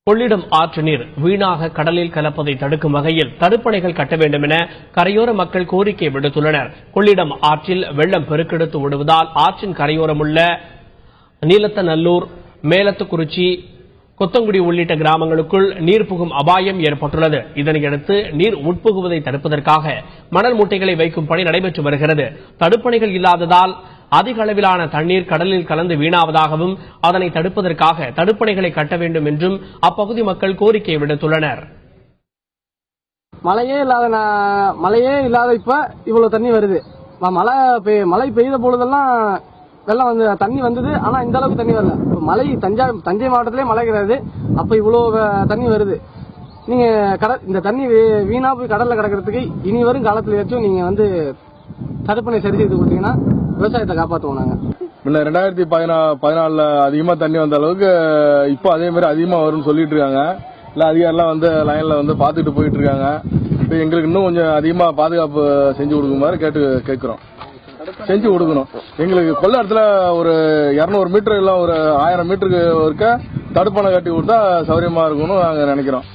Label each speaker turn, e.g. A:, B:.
A: கொள்ளிடம் ஆற்று நீர் வீணாக கடலில் கலப்பதை தடுக்கும் வகையில் தடுப்பணைகள் கட்ட வேண்டும் என கரையோர மக்கள் கோரிக்கை விடுத்துள்ளனர். கொள்ளிடம் ஆற்றில் வெள்ளம் பெருக்கெடுத்து ஓடுவதால் ஆற்றின் கரையோரமுள்ள நீலத்தநல்லூர், மேலத்துக்குறிச்சி, கொத்தங்குடி உள்ளிட்ட கிராமங்களுக்குள் நீர் புகும் அபாயம் ஏற்பட்டுள்ளது. இதனையடுத்து நீர் உட்புகுவதை தடுப்பதற்காக மணல் மூட்டைகளை வைக்கும் பணி நடைபெற்று வருகிறது. தடுப்பணைகள் இல்லாததால் அதிக அளவிலான தண்ணீர் கடலில் கலந்து வீணாவதாகவும் அதனை தடுப்பதற்காக தடுப்பணைகளை கட்ட வேண்டும் என்றும் அப்பகுதி மக்கள் கோரிக்கை விடுத்துள்ளனர்.
B: மழையே இல்லாத இப்ப இவ்வளவு தண்ணி வருது. மழை பெய்த பொழுதெல்லாம் வெள்ளம் வந்து தண்ணி வந்தது. ஆனா இந்த அளவுக்கு தண்ணி வரல. மழை தஞ்சை மாவட்டத்திலே மழை கிடையாது. அப்ப இவ்வளவு தண்ணி வருது. நீங்க இந்த தண்ணி வீணா போய் கடல்ல கிடக்கிறதுக்கு இனி வரும் காலத்துல நீங்க வந்து தடுப்பணை சரி செய்து கொடுத்தீங்கன்னா விவசாயத்தை காப்பாற்றுவோம். நாங்க
C: முன்ன 2014 அதிகமா தண்ணி வந்த அளவுக்கு இப்போ அதே மாதிரி அதிகமா வரும்னு சொல்லிட்டு இருக்காங்க. இல்ல அதிகாரிலாம் வந்து லைன்ல வந்து பாத்துட்டு போயிட்டு இருக்காங்க. இப்போ எங்களுக்கு இன்னும் கொஞ்சம் அதிகமா பாதுகாப்பு செஞ்சு கொடுக்குமாறு கேட்கிறோம். செஞ்சு கொடுக்கணும். எங்களுக்கு கொள்ளிடத்துல ஒரு 200 மீட்டர் இல்ல ஒரு 1000 மீட்டருக்கு இருக்க தடுப்பணை கட்டி கொடுத்தா சௌரியமா இருக்கும்னு நாங்க நினைக்கிறோம்.